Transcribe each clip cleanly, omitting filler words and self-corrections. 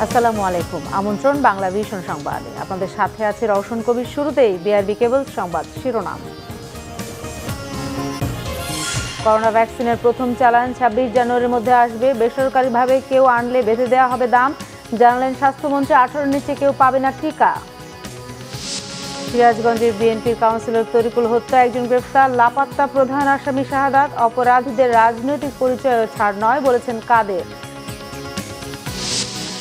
আসসালামু আলাইকুম। আমন্ত্রণ বাংলা ভিশন সংবাদে। আপনাদের সাথে আছে রওশন কবির। শুরুতেই বিআরবি কেবল সংবাদ শিরোনাম। করোনা ভ্যাকসিনের প্রথম চালান ২৬ জানুয়ারির মধ্যে আসবে। বেসরকারিভাবে কেউ আনলে বেঁধে দেওয়া হবে দাম, জানালেন স্বাস্থ্যমন্ত্রী। ১৮-র নিচে কেউ পাবে না টিকা। সিরাজগঞ্জের বিএনপির কাউন্সিলর তরিকুল হত্যা, একজন গ্রেফতার। লাপাত্তা প্রধান আসামি শাহাদাত। অপরাধীদের রাজনৈতিক পরিচয় ছাড় নয়, বলেছেন কাদের।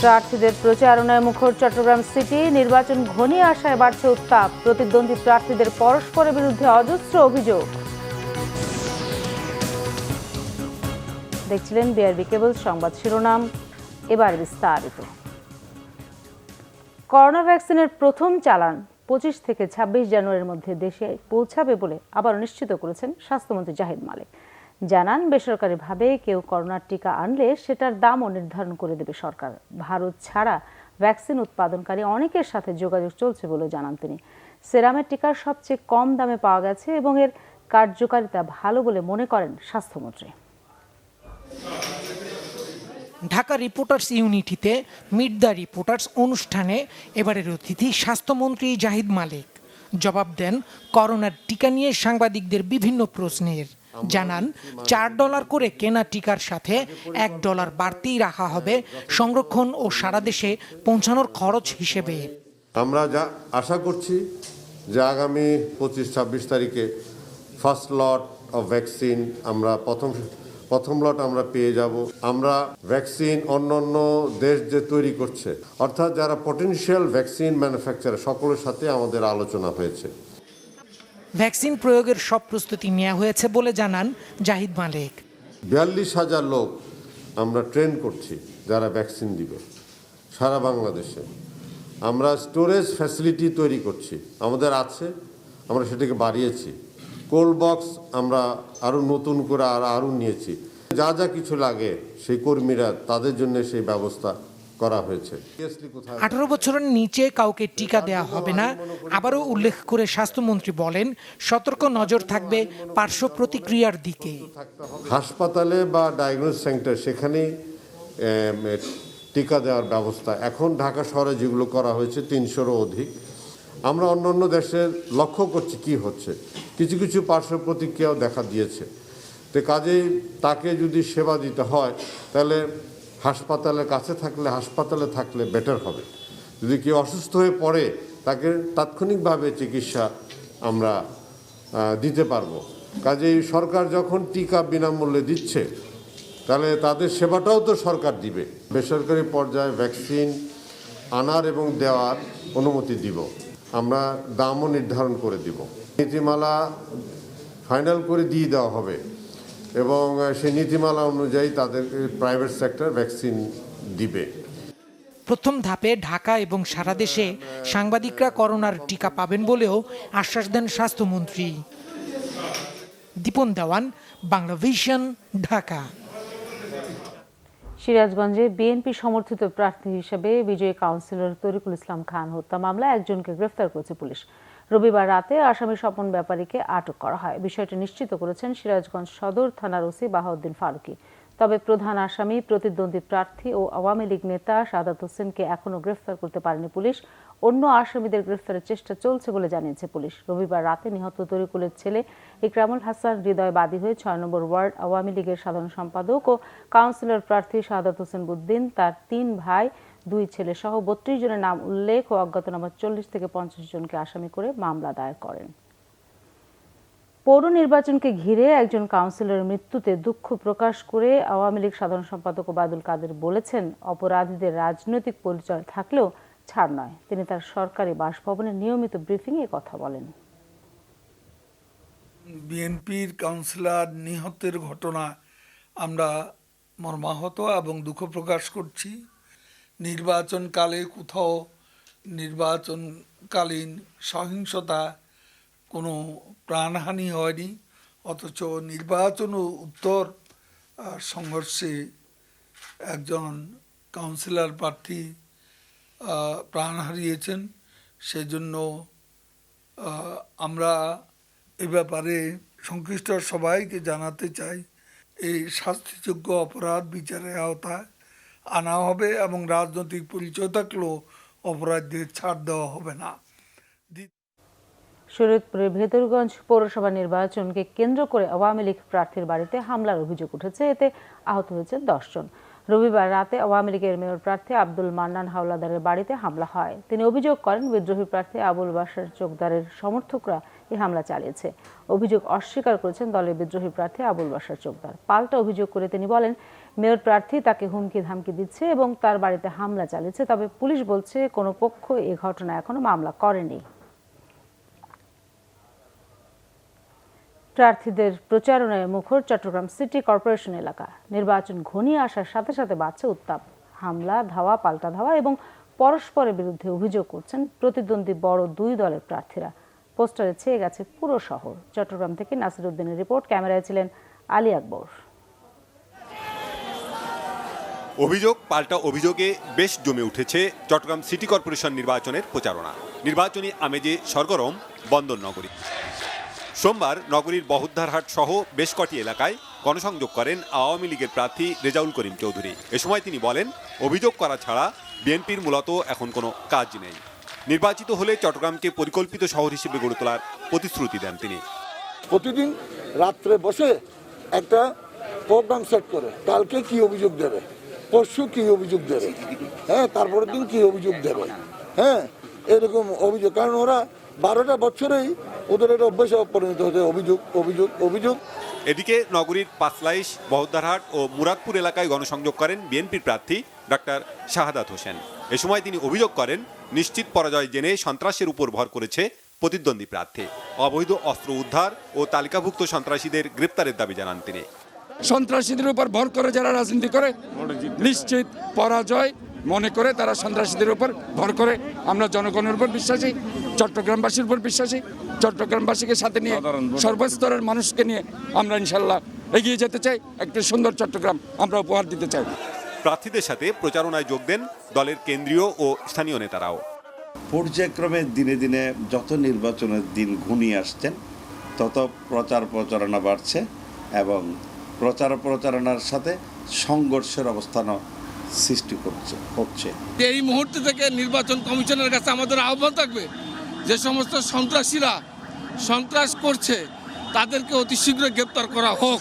প্রার্থীদের প্রচারণায় মুখর চট্টগ্রাম সিটি। নির্বাচন ঘনিয়ে আসায় বাড়ছে উত্তাপ। প্রতিদ্বন্দ্বী প্রার্থীদের পরস্পরের বিরুদ্ধে অজস্র অভিযোগ। দেখছিলেন বিআরবি কেবল সংবাদ শিরোনাম, এবার বিস্তারিত। করোনা ভ্যাকসিনের প্রথম চালান ২৫ থেকে ২৬ জানুয়ারির মধ্যে দেশে পৌঁছাবে বলে আবারও নিশ্চিত করেছেন স্বাস্থ্যমন্ত্রী জাহিদ মালিক। জানান, বেসরকারিভাবে কেউ করোনার টিকা আনলে সেটার দামও নির্ধারণ করে দেবে সরকার। ভারত ছাড়া ভ্যাকসিন উৎপাদনকারী অনেকের সাথে যোগাযোগ চলছে বলে জানান তিনি। সেরামের টিকার সবচেয়ে কম দামে পাওয়া গেছে এবং এর কার্যকারিতা ভালো বলে মনে করেন স্বাস্থ্যমন্ত্রী। ঢাকা রিপোর্টার্স ইউনিটিতে মিট দ্য রিপোর্টার্স অনুষ্ঠানে এবারের অতিথি স্বাস্থ্যমন্ত্রী জাহিদ মালিক জবাব দেন করোনার টিকা নিয়ে সাংবাদিকদের বিভিন্ন প্রশ্নের। জানান, $৪ করে কেনা টিকার সাথে $1 বাড়তি রাখা হবে সংরক্ষণ ও সারা দেশে পৌঁছানোর খরচ হিসেবে। আমরা যা আশা করছি যে আগামী ২৫-২৬ তারিখে ফার্স্ট লট অফ ভ্যাকসিন আমরা প্রথম লট আমরা পেয়ে যাব। আমরা ভ্যাকসিন অন্য দেশ যে তৈরি করছে, অর্থাৎ যারা পটেনশিয়াল ভ্যাকসিন ম্যানুফ্যাকচারার, সকলের সাথে আমাদের আলোচনা হয়েছে। ভ্যাকসিন প্রয়োগের সব প্রস্তুতি নেওয়া হয়েছে বলে জানান জাহিদ মালিক। ৪২,০০০ লোক আমরা ট্রেন করছি যারা ভ্যাকসিন দিবে সারা বাংলাদেশে। আমরা স্টোরেজ ফ্যাসিলিটি তৈরি করছি, আমাদের আছে, আমরা সেটাকে বাড়িয়েছি। কোল্ড বক্স আমরা আরও নতুন করে আরও নিয়েছি। যা যা কিছু লাগে সেই কর্মীরা, তাদের জন্য সেই ব্যবস্থা করা হয়েছে। ১৮ বছরের নিচে কাউকে টিকা দেওয়া হবে না। আবারও উল্লেখ করে স্বাস্থ্যমন্ত্রী বলেন, সতর্ক নজর থাকবে পার্শ্ব প্রতিক্রিয়ার দিকে। হাসপাতালে বা ডায়াগনোস সেন্টার, সেখানেই টিকা দেওয়ার ব্যবস্থা এখন ঢাকা শহরে যেগুলো করা হয়েছে ৩০০-রও অধিক। আমরা অন্য দেশের লক্ষ্য করছি কি হচ্ছে, কিছু কিছু পার্শ্ব প্রতিক্রিয়াও দেখা দিয়েছে। তো কাজেই তাকে যদি সেবা দিতে হয় তাহলে হাসপাতালের কাছে হাসপাতালে থাকলে বেটার হবে। যদি কেউ অসুস্থ হয়ে পড়ে তাকে তাৎক্ষণিকভাবে চিকিৎসা আমরা দিতে পারবো। কাজেই সরকার যখন টিকা বিনামূল্যে দিচ্ছে তাহলে তাদের সেবাটাও তো সরকার দিবে। বেসরকারি পর্যায়ে ভ্যাকসিন আনার এবং দেওয়ার অনুমতি দিব, আমরা দামও নির্ধারণ করে দিব। নীতিমালা ফাইনাল করে দিয়ে দেওয়া হবে এবং সেই নীতিমালা অনুযায়ী তাদের প্রাইভেট সেক্টর ভ্যাকসিন দিবে। প্রথম ধাপে ঢাকা এবং সারা দেশে সাংবাদিকরা করোনার টিকা পাবেন বলেও আশ্বাস দেন স্বাস্থ্যমন্ত্রী। দীপন দেওয়ান, বাংলা ভিশন, ঢাকা। সিরাজগঞ্জে বিএনপি সমর্থিত প্রার্থী হিসেবে বিজয়ী কাউন্সিলর তরিকুল ইসলাম খান হত্যা মামলায় একজনকে গ্রেফতার করেছে পুলিশ। রবিবার রাতে আসামি স্বপন ব্যাপারীকে আটক করা হয়। বিষয়টি নিশ্চিত করেছেন সিরাজগঞ্জ সদর থানার ওসি বাহাউদ্দিন ফারুকী। তবে প্রধান আসামি প্রতিদ্বন্দ্বী প্রার্থী ও আওয়ামী লীগ নেতা শাহাদাত হোসেনকে এখনও গ্রেফতার করতে পারেনি পুলিশ। অন্য আসামিদের গ্রেফতারের চেষ্টা চলছে বলে জানিয়েছে পুলিশ। রবিবার রাতে নিহত তরিকুলের ছেলে ইকরামুল হাসান হৃদয় বাদী হয়ে ৬ নম্বর ওয়ার্ড আওয়ামী লীগের সাধারণ সম্পাদক ও কাউন্সিলর প্রার্থী শাহাদাত হোসেন বুদ্দিন, তার ৩ ভাই ২ ছেলে সহ ৩২ জনের নাম উল্লেখ ও অজ্ঞাতনামা ৪০ থেকে ৫০ জনকে আসামি করে মামলা দায়ের করেন। পৌর নির্বাচনকে ঘিরে একজন কাউন্সিলরের মৃত্যুতে দুঃখ প্রকাশ করে আওয়ামী লীগ সাধারণ সম্পাদক ওবায়দুল কাদের বলেছেন, অপরাধীদের রাজনৈতিক পরিচয় থাকলেও ছাড় নয়। তিনি তার সরকারি বাসভবনে নিয়মিত ব্রিফিংয়ে কথা বলেন। বিএনপির কাউন্সিলর নিহতের ঘটনা আমরা মর্মাহত এবং দুঃখ প্রকাশ করছি। নির্বাচনকালে কোথাও নির্বাচনকালীন সহিংসতা, কোনো প্রাণহানি হয়নি, অথচ নির্বাচন ও উত্তর সংঘর্ষে একজন কাউন্সিলর প্রার্থী প্রাণ হারিয়েছেন। সেজন্য আমরা এ ব্যাপারে সংশ্লিষ্ট সবাইকে জানাতে চাই, এই শাস্তিযোগ্য অপরাধ বিচারের আওতায় আনা হবে এবং রাজনৈতিক পরিচয় থাকলেও অপরাধীদের ছাড় দেওয়া হবে না। শরীয়তপুরের ভেদরগঞ্জ পৌরসভা নির্বাচনকে কেন্দ্র করে আওয়ামী লীগ প্রার্থীর বাড়িতে হামলার অভিযোগ উঠেছে, এতে আহত হয়েছেন 10 জন। রবিবার রাতে আওয়ামী লীগের মেয়র প্রার্থী আব্দুল মান্নান হাওলাদারের বাড়িতে হামলা হয়। তিনি অভিযোগ করেন বিদ্রোহী প্রার্থী আবুল বাশার চোকদারের সমর্থকরা এই হামলা চালিয়েছে। অভিযোগ অস্বীকার করেছেন দলের বিদ্রোহী প্রার্থী আবুল বাশার চোকদার। পাল্টা অভিযোগ করে তিনি বলেন মেয়র প্রার্থী তাকে হুমকি ধামকি দিচ্ছে এবং তার বাড়িতে হামলা চালিয়েছে। তবে পুলিশ বলছে কোনো পক্ষ এই ঘটনা এখনো মামলা করেনি। প্রার্থীদের প্রচারণায় মুখর চট্টগ্রাম সিটি কর্পোরেশন এলাকা। নির্বাচন ঘনিয়ে আসার সাথে সাথে বাড়ছে উত্তাপ। হামলা, ধাওয়া, পাল্টা ধাওয়া এবং পরস্পরের বিরুদ্ধে অভিযোগ করছেন প্রতিদ্বন্দ্বী বড় দুই দলের প্রার্থীরা। পোস্টারে ছেয়ে গেছে পুরো শহর। চট্টগ্রাম থেকে নাসির উদ্দিনের রিপোর্ট, ক্যামেরায় ছিলেন আলী আকবর। অভিযোগ পাল্টা অভিযোগে বেশ জমে উঠেছে চট্টগ্রাম সিটি কর্পোরেশন নির্বাচনের প্রচারণা। নির্বাচনী আমেজে সরগরম বন্দর নগরী। সোমবার নগরীর বহদ্দারহাট সহ বেশ কটি এলাকায় গণসংযোগ করেন আওয়ামী লীগের প্রার্থী রেজাউল করিম চৌধুরী। এ সময় তিনি বলেন অভিযোগ করা ছাড়া বিএনপির মূলত এখন কোনো কাজ নেই। নির্বাচিত হলে চট্টগ্রামকে পরিকল্পিত শহর হিসেবে গড়ে তোলার প্রতিশ্রুতি দেন তিনি। প্রতিদিন রাত্রে বসে একটা প্রোগ্রাম সেট করে কালকে কি অভিযোগ দেবে, পরশু কি অভিযোগ দেবে, তারপরের দিন কি অভিযোগ দেবে, এরকম অভিযোগ। কারণ ওরা 12টা বছরেই ওদের একটা অভ্যাসে পরিণত হতে অভিযোগ অভিযোগ অভিযোগ। এদিকে নগরীর পাঁচলাইশ, বহদ্দারহাট ও মুরাদপুর এলাকায় গণসংযোগ করেন বিএনপির প্রার্থী ডাক্তার শাহাদাত হোসেন। এ সময় তিনি অভিযোগ করেন নিশ্চিত পরাজয় জেনে সন্ত্রাসের উপর ভর করেছে প্রতিদ্বন্দ্বী প্রার্থী। অবৈধ অস্ত্র উদ্ধার ও তালিকাভুক্ত সন্ত্রাসীদের গ্রেপ্তারের দাবি জানান তিনি। সন্ত্রাসীদের উপর ভর করে যারা রাজনীতি করে নিশ্চিত পরাজয় মনে করে তারা সন্ত্রাসীদের উপর ভর করে। আমরা জনগণের উপর বিশ্বাসী, চট্টগ্রামবাসীর উপর বিশ্বাসী। চট্টগ্রামবাসীকে সাথে নিয়ে সর্বস্তরের মানুষকে নিয়ে আমরা ইনশাল্লাহ এগিয়ে যেতে চাই। একটি সুন্দর চট্টগ্রাম আমরা উপহার দিতে চাই। প্রার্থীদের সাথে প্রচারণায় যোগ দেন দলের কেন্দ্রীয় ও স্থানীয় নেতারাও। পর্যায়ক্রমে দিনে দিনে যত নির্বাচনের দিন ঘনিয়ে আসছেন তত প্রচারণা বাড়ছে এবং প্রচারণার সাথে সংঘর্ষের অবস্থানও সৃষ্টি হচ্ছে। এই মুহূর্তে থেকে নির্বাচন কমিশনের কাছে আমাদের আহ্বান থাকবে যে সমস্ত সন্ত্রাসীরা সন্ত্রাস করছে তাদেরকে অতি শীঘ্র গ্রেপ্তার করা হোক।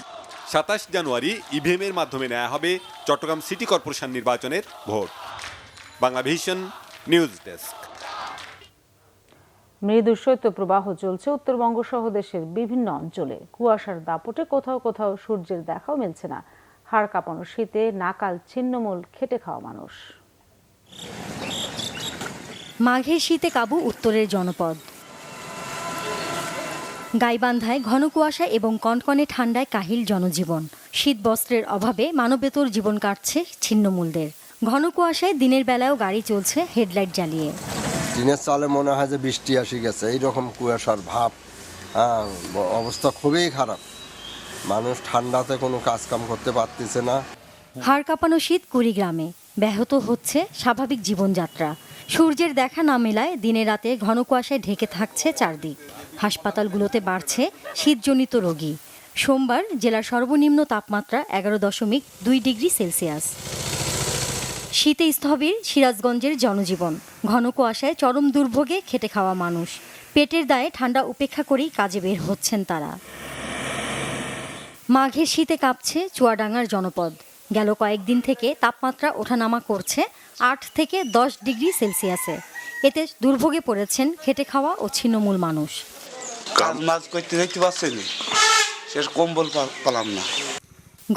27 জানুয়ারি ইভিএমের মাধ্যমে নেওয়া হবে চট্টগ্রাম সিটি কর্পোরেশন নির্বাচনের ভোট। Banglavision news desk. মৃদু শৈত্যপ্রবাহ চলছে উত্তরবঙ্গ সহ দেশের বিভিন্ন অঞ্চলে। কুয়াশার দাপটে কোথাও কোথাও সূর্যের দেখাও মিলছে না। হাড় কাঁপানো শীতে নাকাল ছিন্নমূল খেটে খাওয়া মানুষ। মাঘের শীতে কাবু উত্তরের জনপদ। গাইবান্ধায় ঘন কুয়াশা এবং কনকনে ঠান্ডায় কাহিল জনজীবন। শীত বস্ত্রের অভাবে মানবেতর জীবন কাটছে ছিন্নমূলদের। ঘন কুয়াশায় দিনের বেলায়ও গাড়ি চলছে হেডলাইট জ্বালিয়ে। দিনের চালে মনে হয় যে বৃষ্টি আসি গেছে, এইরকম কুয়াশার ভাব। অবস্থা খুবই খারাপ, মানুষ ঠান্ডাতে কোনো কাজকাম করতে পারতেছে না। হাড় কাঁপানো শীত কুড়িগ্রামে, ব্যাহত হচ্ছে স্বাভাবিক জীবনযাত্রা। সূর্যের দেখা না মেলায় দিনে রাতে ঘন কুয়াশায় ঢেকে থাকছে চারদিক। হাসপাতালগুলোতে বাড়ছে শীতজনিত রোগী। সোমবার জেলার সর্বনিম্ন তাপমাত্রা 11.2 ডিগ্রি সেলসিয়াস। শীতে স্থবির সিরাজগঞ্জের জনজীবন। ঘন কুয়াশায় চরম দুর্ভোগে খেটে খাওয়া মানুষ। পেটের দায়ে ঠান্ডা উপেক্ষা করেই কাজে বের হচ্ছেন তারা। মাঘের শীতে কাঁপছে চুয়াডাঙ্গার জনপদ। গেল কয়েকদিন থেকে তাপমাত্রা ওঠানামা করছে 8 থেকে 10 ডিগ্রি সেলসিয়াসে। এতে দুর্ভোগে পড়েছেন খেটে খাওয়া ও ছিন্নমূল মানুষ। কাজ করতে দেখতে পাচ্ছেন, শেষ কম্বল পেলাম না।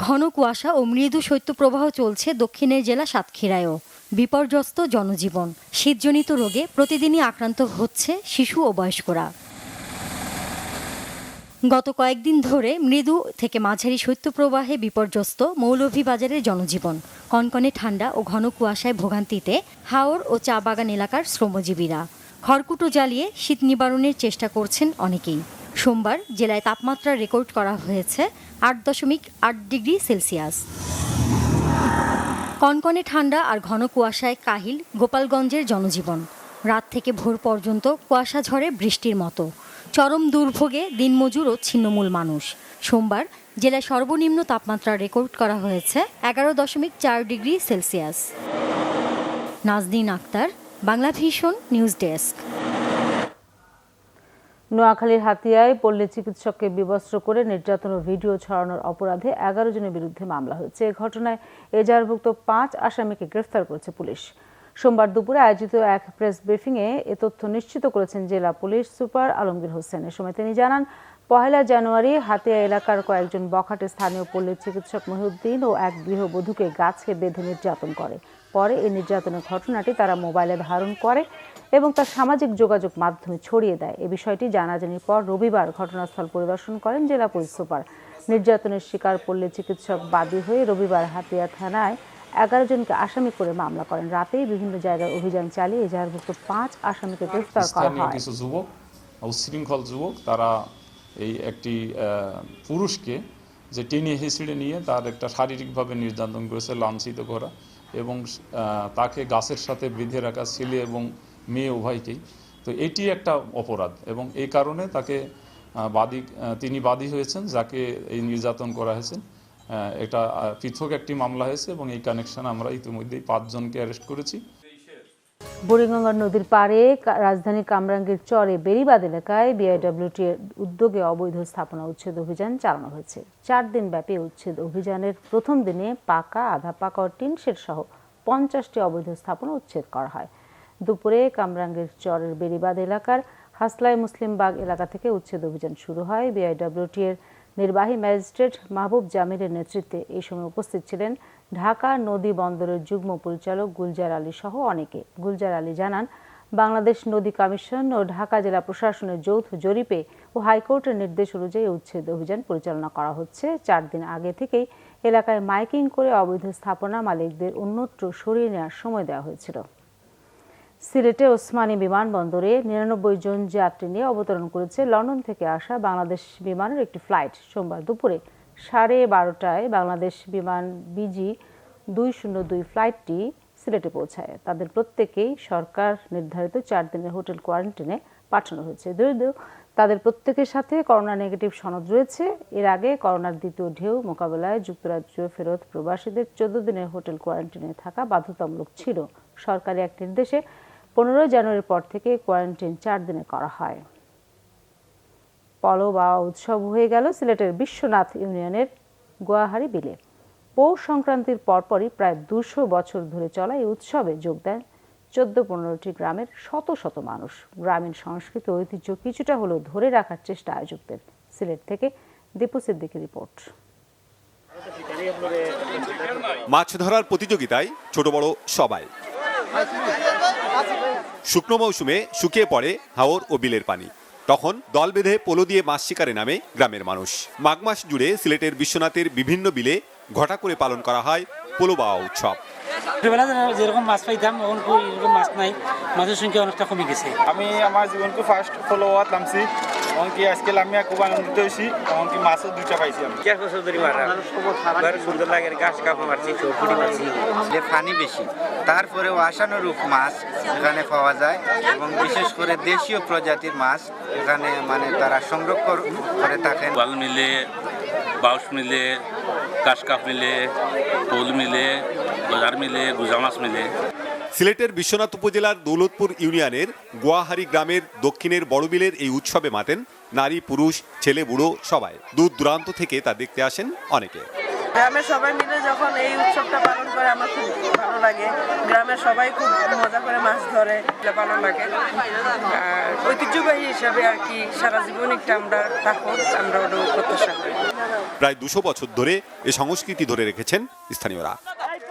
ঘন কুয়াশা ও মৃদু শৈত্যপ্রবাহ চলছে দক্ষিণের জেলা সাতক্ষীরায়ও। বিপর্যস্ত জনজীবন। শীতজনিত রোগে প্রতিদিনই আক্রান্ত হচ্ছে শিশু ও বয়স্করা। গত কয়েকদিন ধরে মৃদু থেকে মাঝারি শৈত্যপ্রবাহে বিপর্যস্ত মৌলভীবাজারের জনজীবন। কনকনে ঠান্ডা ও ঘন কুয়াশায় ভোগান্তিতে হাওর ও চা বাগান এলাকার শ্রমজীবীরা খড়কুটো জ্বালিয়ে শীত নিবারণের চেষ্টা করছেন অনেকেই। সোমবার জেলায় তাপমাত্রা রেকর্ড করা হয়েছে 8.8 ডিগ্রি সেলসিয়াস। কনকনে ঠান্ডা আর ঘন কুয়াশায় কাহিল গোপালগঞ্জের জনজীবন। রাত থেকে ভোর পর্যন্ত কুয়াশা ঝরে বৃষ্টির মতো। চরম দুর্ভোগে দিনমজুর ও ছিন্নমূল মানুষ। সোমবার জেলায় সর্বনিম্ন তাপমাত্রা রেকর্ড করা হয়েছে 11.4 degree Celsius. Nazneen Akhtar, Bangla vision news desk. নোয়াখালীর হাতিয়ায় পল্লী চিকিৎসককে বিবস্ত্র করে নির্যাতন ও ভিডিও ছড়ানোর অপরাধে 11 জনের বিরুদ্ধে মামলা হয়েছে। এ ঘটনায় এজাহারভুক্ত 5 আসামিকে গ্রেফতার করেছে পুলিশ। সোমবার দুপুরে আয়োজিত এক প্রেস ব্রিফিংয়ে এ তথ্য নিশ্চিত করেছেন জেলা পুলিশ সুপার আলমগীর হোসেন। এ সময় তিনি জানান, 1 জানুয়ারি হাতিয়া এলাকার কয়েকজন বখাটে স্থানীয় পল্লী চিকিৎসক মহিউদ্দিন ও এক গৃহবধূকে গাছে বেঁধে নির্যাতন করে। পরে এই নির্যাতনের ঘটনাটি তারা মোবাইলে ধারণ করে এবং তা সামাজিক যোগাযোগ মাধ্যমে ছড়িয়ে দেয়। এ বিষয়টি জানাজানির পর রবিবার ঘটনাস্থল পরিদর্শন করেন জেলা পুলিশ সুপার। নির্যাতনের শিকার পল্লী চিকিৎসক বাদী হয়ে রবিবার হাতিয়া থানায় 11 জনকে আসামি করে মামলা করেন। রাতেই বিভিন্ন জায়গায় অভিযান চালিয়ে এজাহারভুক্ত 5 আসামিকে গ্রেফতার করা হয়। কিছু যুবক, উচ্ছৃঙ্খল যুবক, তারা এই একটি পুরুষকে যে টেনে হেঁচড়ে নিয়ে তার একটা শারীরিকভাবে নির্যাতন করেছে, লাঞ্ছিত করা এবং তাকে গাছের সাথে বেঁধে রাখা, ছেলে এবং মেয়ে উভয়কেই। তো এটি একটা অপরাধ এবং এই কারণে তাকে তিনি বাদী হয়েছেন, যাকে এই নির্যাতন করা হয়েছে। এটা পৃথক একটি মামলা হয়েছে এবং এই কানেকশনে আমরা ইতিমধ্যেই 5 জনকে অ্যারেস্ট করেছি। বুড়িগঙ্গা নদীর পাড়ে রাজধানী কামরাঙ্গীর চরে বেড়িবাঁধ এলাকায় বিআইডব্লিউটি এর উদ্যোগে অবৈধ স্থাপনা উচ্ছেদ অভিযান চালানো হয়েছে। 4 দিন ব্যাপী উচ্ছেদ অভিযানের প্রথম দিনে পাকা, আধা পাকা ও টিন শেড সহ 50টি অবৈধ স্থাপনা উচ্ছেদ করা হয়। দুপুরে কামরাঙ্গীর চরের বেড়িবাঁধ এলাকার হাসলাই মুসলিমবাগ এলাকা থেকে উচ্ছেদ অভিযান শুরু হয়। বিআইডব্লিউটি এর নির্বাহী ম্যাজিস্ট্রেট মাহবুব জামিলের নেতৃত্বে এই সময় উপস্থিত ছিলেন ঢাকা নদী বন্দরের যুগ্ম পরিচালক গুলজার আলী সহ অনেকে। গুলজার আলী জানান, বাংলাদেশ নদী কমিশন ও ঢাকা জেলা প্রশাসনের যৌথ জরিপে ও হাইকোর্টের নির্দেশ অনুযায়ী উচ্ছেদ অভিযান পরিচালনা করা হচ্ছে। 4 দিন আগে থেকেই এলাকায় মাইকিং করে অবৈধ স্থাপনা মালিকদের অন্যত্র সরিয়ে নেওয়ার সময় দেওয়া হয়েছিল। সিলেটে ওসমানী বিমানবন্দরে 99 জন যাত্রী নিয়ে অবতরণ করেছে লন্ডন থেকে আসা বাংলাদেশ বিমানের একটি ফ্লাইট। সোমবার দুপুরে 12:30টায় বাংলাদেশ বিমান বিজি 202 ফ্লাইটটি সিলেটে পৌঁছায়। তাদের প্রত্যেকেই সরকার নির্ধারিত 4 দিনের হোটেল কোয়ারেন্টাইনে পাঠানো হয়েছে। যদিও তাদের প্রত্যেকের সাথে করোনা নেগেটিভ সনদ রয়েছে। এর আগে করোনার দ্বিতীয় ঢেউ মোকাবেলায় যুক্তরাজ্য ফেরত প্রবাসীদের 14 দিনের হোটেল কোয়ারেন্টাইনে থাকা বাধ্যতামূলক ছিল। সরকারি এক নির্দেশে 15 জানুয়ারির পর থেকে কোয়ারেন্টাইন 4 দিনে করা হয়। পলো বা উৎসব হয়ে গেল সিলেটের বিশ্বনাথ ইউনিয়নের গোয়াহারি বিলে। পৌষ সংক্রান্তির পরপরই প্রায় 200 বছর ধরে চলা এই উৎসবে যোগ দেন 14-15টি গ্রামের শত শত মানুষ। গ্রামীণ সংস্কৃতি ও ঐতিহ্য কিছুটা হলেও ধরে রাখার চেষ্টা আয়োজকদের। সিলেট থেকে দীপু সিদ্দিকের রিপোর্ট। মাছ ধরার প্রতিযোগিতায় ছোট বড় সবাই। শুকনো মৌসুমে শুকিয়ে পড়ে হাওর ও বিলের পানি, তখন দল বেঁধে পোলো দিয়ে মাছ শিকারে নামে গ্রামের মানুষ। মাঘ মাস জুড়ে সিলেটের বিশ্বনাথের বিভিন্ন বিলে ঘটা করে পালন করা হয় পোলো বাওয়া উৎসব। যেরকম মাছ পাইতাম এরকম মাছ নাই, মাছের সংখ্যা অনেকটা কমে গেছে। আমি আমার জীবনকে ফার্স্ট পোলো বাওয়াত নামছি, এমনকি আজকে আমি খুব আনন্দিত হয়েছি, এমনকি মাছও 2টা পাইছি। আমি 4 বছর ধরে মারা সুন্দর লাগে, গাছ কাপড় মারছি, চৌপুটি মারছি। পানি বেশি, তারপরেও আশানুরূপ মাছ এখানে পাওয়া যায় এবং বিশেষ করে দেশীয় প্রজাতির মাছ এখানে তারা সংরক্ষণ করে থাকেন। বাল মিলে, বাউস মিলে, কাশকাপ মিলে, পোল মিলে, বাজার মিলে, গুজা মাছ মিলে। সিলেটের বিশ্বনাথ উপজেলার দৌলতপুর ইউনিয়নের গোয়াহারি গ্রামের দক্ষিণের বড়বিলের এই উৎসবে মাতেন নারী, পুরুষ, ছেলে, বুড়ো সবাই। দূর দূরান্ত থেকে তা দেখতে আসেন অনেকে। গ্রামের সবাই মিলে যখন এই উৎসবটা পালন করে আমার খুব ভালো লাগে। গ্রামের সবাই খুব মজা করে মাছ ধরে, ভালো লাগে। আর ঐতিহ্যবাহী হিসাবে আর কি সারা জীবন একটা আমরা থাকুন, আমরা ওটা প্রত্যাশা করি। প্রায় 200 বছর ধরে এই সংস্কৃতি ধরে রেখেছেন স্থানীয়রা।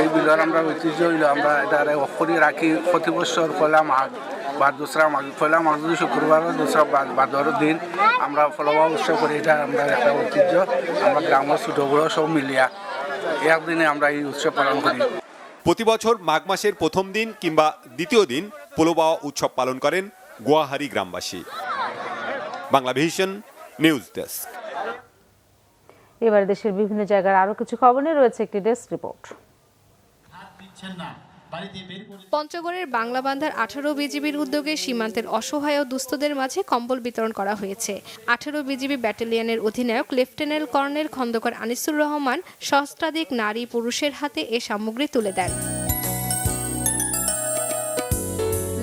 এই বিলের আমরা ঐতিহ্য হইল আমরা এটা অক্ষরি রাখি প্রতি বছর পয়লা মাঘ বা দোসরা মাঘ, পয়লা মাঘ যদি শুক্রবার, দোসরা ভাদরের দিন আমরা ফলবা উৎসব করি। এটা আমরা একটা ঐতিহ্য, আমরা গ্রামের ছোট বড় সব মিলিয়া একদিনে আমরা এই উৎসব পালন করি। প্রতি বছর মাঘ মাসের প্রথম দিন কিংবা দ্বিতীয় দিন পোলো বাওয়া উৎসব পালন করেন গোয়াহারি গ্রামবাসী। Bangla vision news desk. এবার দেশের বিভিন্ন জায়গার আরো কিছু খবর নিয়ে রয়েছে একটি ডেস্ক রিপোর্ট। পঞ্চগড়ের বাংলাবান্ধার 18 বিজিবির উদ্যোগে সীমান্তের অসহায় ও দুস্থদের মাঝে কম্বল বিতরণ করা হয়েছে। 18 বিজিবি ব্যাটালিয়নের অধিনায়ক লেফটেন্যান্ট কর্নেল খন্দকার আনিসুর রহমান সহস্রাধিক নারী পুরুষের হাতে এ সামগ্রী তুলে দেন।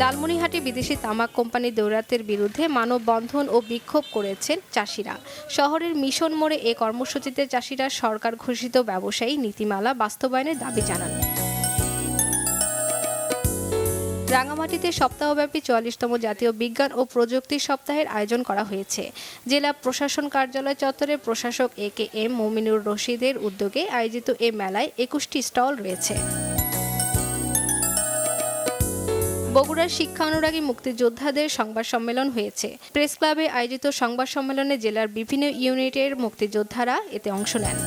লালমনিরহাটে বিদেশি তামাক কোম্পানি দৌরাত্মের বিরুদ্ধে মানববন্ধন ও বিক্ষোভ করেছেন চাষিরা। শহরের মিশন মোড়ে এ কর্মসূচিতে চাষিরা সরকার ঘোষিত ব্যবসায়ী নীতিমালা বাস্তবায়নের দাবি জানান। রাঙামাটিতে সপ্তাহব্যাপী 44তম জাতীয় বিজ্ঞান ও প্রযুক্তি সপ্তাহের আয়োজন করা হয়েছে। জেলা প্রশাসন কার্যালয় চত্বরে প্রশাসক AKM মমিনুর রশিদের উদ্যোগে আয়োজিত এ মেলায় 21টি স্টল রয়েছে। বগুড়ার শিক্ষা অনুরাগী মুক্তিযোদ্ধাদের সংবাদ সম্মেলন হয়েছে। প্রেস ক্লাবে আয়োজিত সংবাদ সম্মেলনে জেলার বিভিন্ন ইউনিটের মুক্তিযোদ্ধারা এতে অংশ নেন।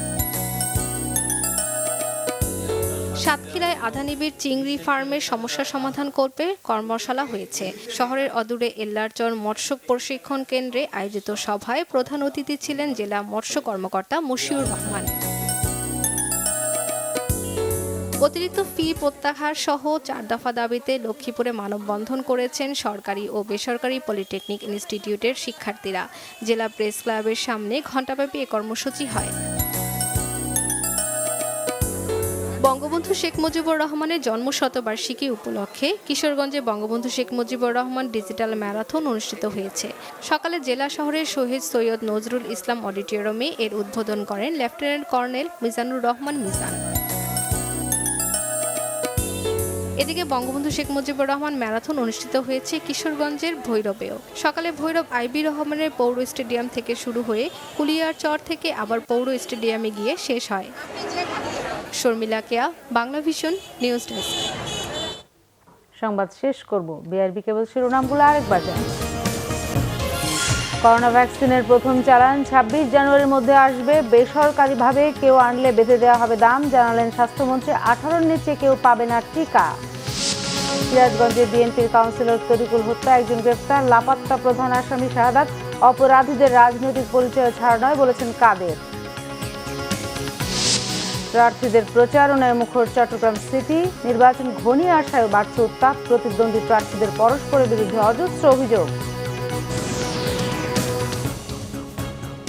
সাতক্ষীরায় আধানিবিড় চিংড়ি ফার্মের সমস্যা সমাধান করতে কর্মশালা হয়েছে। শহরের অদূরে এল্লারচর মৎস্য প্রশিক্ষণ কেন্দ্রে আয়োজিত সভায় প্রধান অতিথি ছিলেন জেলা মৎস্য কর্মকর্তা মশিউর রহমান। অতিরিক্ত ফি প্রত্যাহার সহ 4 দফা দাবিতে লক্ষ্মীপুরে মানববন্ধন করেছেন সরকারি ও বেসরকারি পলিটেকনিক ইনস্টিটিউটের শিক্ষার্থীরা। জেলা প্রেস ক্লাবের সামনে ঘণ্টাব্যাপী এ কর্মসূচি হয়। বঙ্গবন্ধু শেখ মুজিবুর রহমানের জন্মশতবার্ষিকী উপলক্ষে কিশোরগঞ্জে বঙ্গবন্ধু শেখ মুজিবুর রহমান ডিজিটাল ম্যারাথন অনুষ্ঠিত হয়েছে। সকালে জেলা শহরের শহীদ সৈয়দ নজরুল ইসলাম অডিটোরিয়ামে এর উদ্বোধন করেন লেফটেন্যান্ট কর্নেল মিজানুর রহমান মিজান। এদিকে বঙ্গবন্ধু শেখ মুজিবুর রহমান ম্যারাথন অনুষ্ঠিত হয়েছে কিশোরগঞ্জের ভৈরবেও। সকালে ভৈরব আইবি রহমানের পৌর স্টেডিয়াম থেকে শুরু হয়ে কুলিয়ারচর থেকে আবার পৌর স্টেডিয়ামে গিয়ে শেষ হয়। শর্মিলা কেয়া, বাংলা ভিশন নিউজ ডেস্ক। সংবাদ শেষ করব। বিআরবি কেবল শিরোনামগুলো আরেকবার জানি। করোনা ভ্যাকসিনের প্রথম চালান 26 জানুয়ারির মধ্যে আসবে। বেসরকারিভাবে কেউ আনলে বেঁধে দেওয়া হবে দাম, জানালেন স্বাস্থ্যমন্ত্রী। 18-র নিচে কেউ পাবে না টিকা। সিরাজগঞ্জে বিএনপির কাউন্সিলর তরিকুল হত্যা, একজন গ্রেফতার। লাপাত্তা প্রধান আসামি শাহাদাত। অপরাধীদের রাজনৈতিক পরিচয় ছাড় নয় বলেছেন কাদের। প্রার্থীদের প্রচারণায় মুখর চট্টগ্রাম সিটি। নির্বাচন ঘনিয়ে আসায় বাড়ছে উত্তাপ। প্রতিদ্বন্দ্বী প্রার্থীদের পরস্পরের বিরুদ্ধে অজস্র অভিযোগ।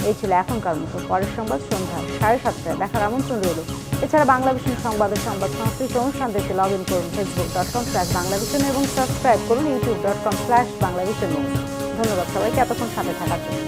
এই ছিল এখনকার মতো। পরের সংবাদ সন্ধ্যা 7:30টায় দেখার আমন্ত্রণ রইল। এছাড়া বাংলাভিশন সংবাদের সংবাদ সংশ্লিষ্ট অনুষ্ঠান দেখতে লগ ইন করুন facebook.com/বাংলাভিশন এবং সাবস্ক্রাইব করুন youtube.com/বাংলাভিশন। ধন্যবাদ সবাইকে এতক্ষণ সাথে থাকার জন্য।